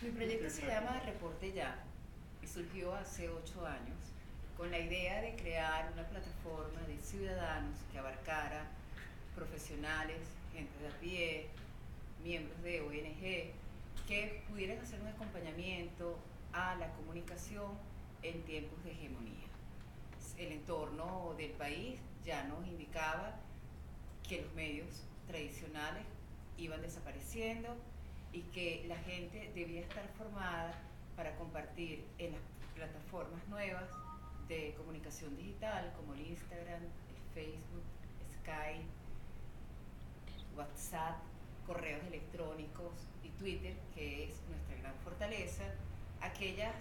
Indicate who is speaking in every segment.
Speaker 1: Mi proyecto se llama Reporte Ya y surgió hace 8 años con la idea de crear una plataforma de ciudadanos que abarcara profesionales, gente de a pie, miembros de ONG, que pudieran hacer un acompañamiento a la comunicación en tiempos de hegemonía. El entorno del país ya nos indicaba que los medios tradicionales iban desapareciendo y que la gente debía estar formada para compartir en las plataformas nuevas de comunicación digital como el Instagram, el Facebook, Skype, WhatsApp, correos electrónicos y Twitter, que es nuestra gran fortaleza, aquellas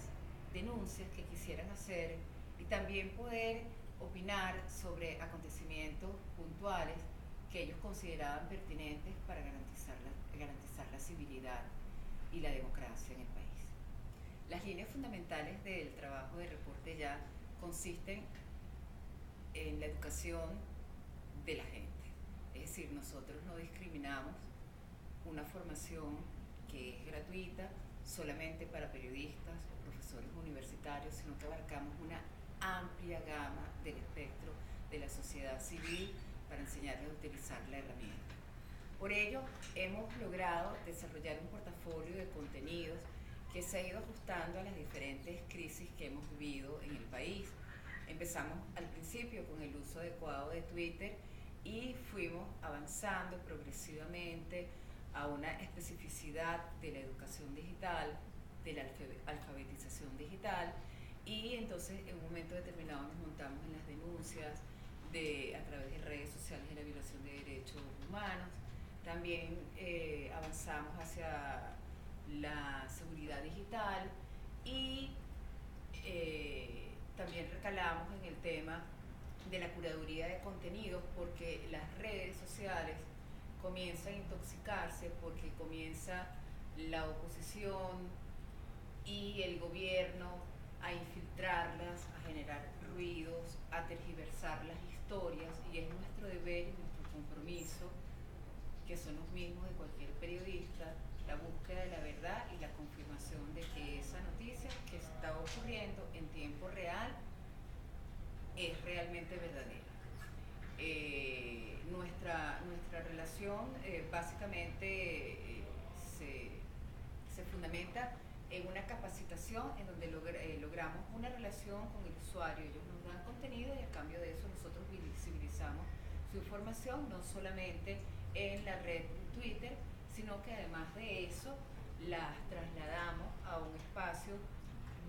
Speaker 1: denuncias que quisieran hacer y también poder opinar sobre acontecimientos puntuales que ellos consideraban pertinentes para garantizar la civilidad y la democracia en el país. Las líneas fundamentales del trabajo de Reporte Ya consisten en la educación de la gente. Es decir, nosotros no discriminamos una formación que es gratuita solamente para periodistas o profesores universitarios, sino que abarcamos una amplia gama del espectro de la sociedad civil para enseñarles a utilizar la herramienta. Por ello, hemos logrado desarrollar un portafolio de contenidos que se ha ido ajustando a las diferentes crisis que hemos vivido en el país. Empezamos al principio con el uso adecuado de Twitter y fuimos avanzando progresivamente a una especificidad de la educación digital, de la alfabetización digital, y entonces en un momento determinado nos montamos en las denuncias a través de redes sociales de la violación de derechos humanos. También avanzamos hacia la seguridad digital y también recalamos en el tema de la curaduría de contenidos, porque las redes sociales comienzan a intoxicarse porque comienza la oposición y el gobierno a infiltrarlas, a generar ruidos, a tergiversar las historias, y es nuestro deber y nuestro compromiso, que son los mismos de cualquier periodista, la búsqueda de la verdad y la confirmación de que esa noticia que está ocurriendo en tiempo real es realmente verdadera. Nuestra relación básicamente se fundamenta en una capacitación en donde logramos una relación con el usuario. Ellos nos dan contenido y a cambio de eso nosotros visibilizamos su información, no solamente en la red Twitter, sino que además de eso las trasladamos a un espacio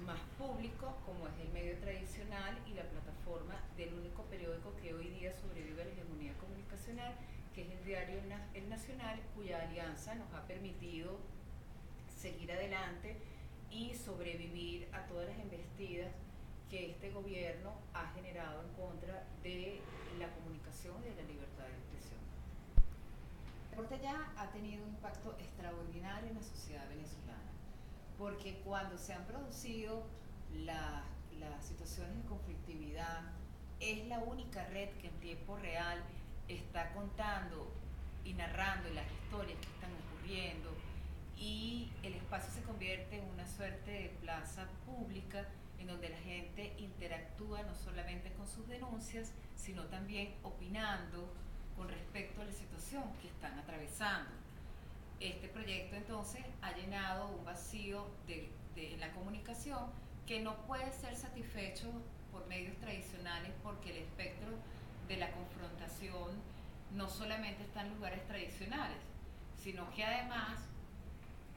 Speaker 1: más público, como es el medio tradicional y la plataforma del único periódico que hoy día sobrevive a la hegemonía comunicacional, que es el diario El Nacional, cuya alianza nos ha permitido seguir adelante y sobrevivir a todas las embestidas que este gobierno ha generado en contra de la comunicación y de la libertad de expresión. El Reporte Ya ha tenido un impacto extraordinario en la sociedad venezolana, porque cuando se han producido las situaciones de conflictividad, es la única red que en tiempo real está contando y narrando las historias que están ocurriendo, y el espacio se convierte en una suerte de plaza pública en donde la gente interactúa no solamente con sus denuncias, sino también opinando con respecto a la situación que están atravesando. Este proyecto entonces ha llenado un vacío en la comunicación que no puede ser satisfecho por medios tradicionales, porque el espectro de la confrontación no solamente está en lugares tradicionales, sino que además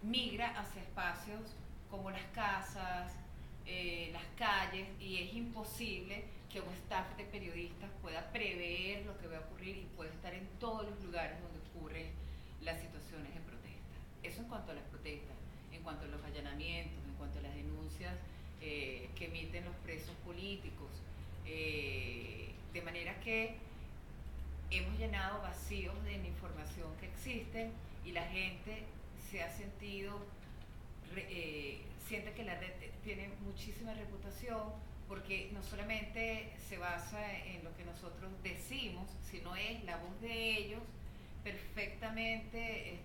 Speaker 1: migra hacia espacios como las casas, las calles, y es imposible que un staff de periodistas pueda prever lo que va a ocurrir y pueda estar en todos los lugares donde ocurren las situaciones de protesta. Eso en cuanto a las protestas. En cuanto a los allanamientos, en cuanto a las denuncias que emiten los presos políticos. De manera que hemos llenado vacíos de la información que existen, y la gente se ha sentido, siente que la red tiene muchísima reputación, porque no solamente se basa en lo que nosotros decimos, sino es la voz de ellos perfectamente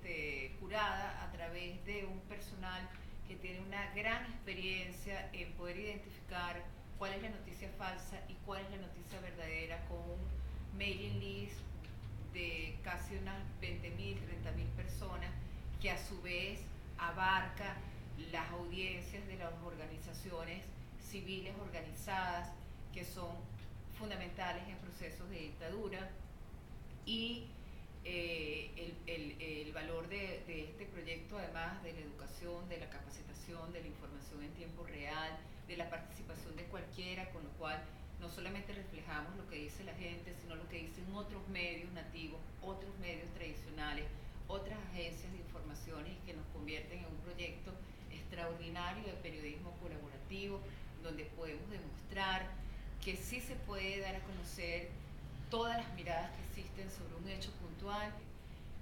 Speaker 1: curada a través de un personal que tiene una gran experiencia en poder identificar cuál es la noticia falsa y cuál es la noticia verdadera, con un mailing list de casi unas 20.000, 30.000 personas, que a su vez abarca las audiencias de las organizaciones civiles organizadas, que son fundamentales en procesos de dictadura. Y el valor de este proyecto, además de la educación, de la capacitación, de la información en tiempo real, de la participación de cualquiera, con lo cual no solamente reflejamos lo que dice la gente, sino lo que dicen otros medios nativos, otros medios tradicionales, otras agencias de informaciones, que nos convierten en un proyecto extraordinario de periodismo colaborativo, donde podemos demostrar que sí se puede dar a conocer todas las miradas que existen sobre un hecho puntual.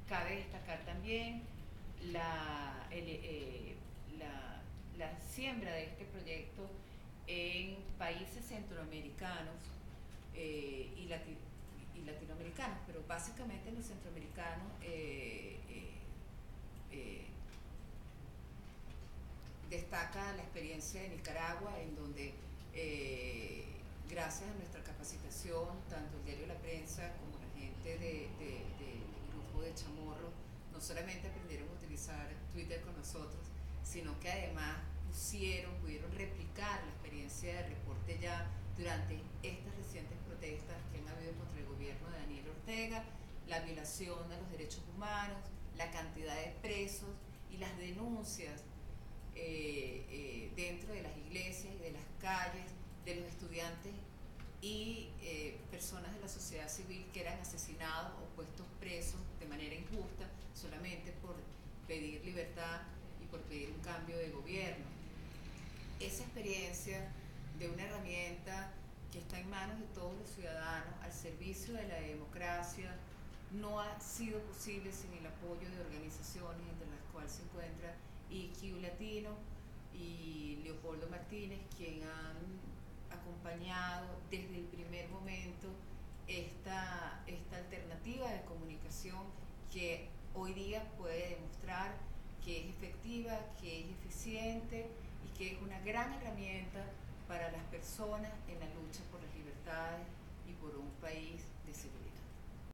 Speaker 1: Cabe destacar también la siembra de este proyecto en países centroamericanos y latinoamericanos, pero básicamente en los centroamericanos destaca la experiencia de Nicaragua, en donde gracias a nuestra capacitación, tanto el diario La Prensa como la gente del grupo de Chamorro, no solamente aprendieron a utilizar Twitter con nosotros, sino que además pudieron replicar la experiencia de Reporte Ya durante estas recientes protestas que han habido contra el gobierno de Daniel Ortega, la violación de los derechos humanos, la cantidad de presos y las denuncias dentro de las iglesias y de las calles, de los estudiantes y personas de la sociedad civil que eran asesinados o puestos presos de manera injusta solamente por pedir libertad y por pedir un cambio de gobierno. Esa experiencia de una herramienta que está en manos de todos los ciudadanos, al servicio de la democracia, no ha sido posible sin el apoyo de organizaciones, entre las cuales se encuentra IQ Latino y Leopoldo Martínez, quien han acompañado desde el primer momento esta alternativa de comunicación, que hoy día puede demostrar que es efectiva, que es eficiente y que es una gran herramienta para las personas en la lucha por las libertades y por un país de seguridad.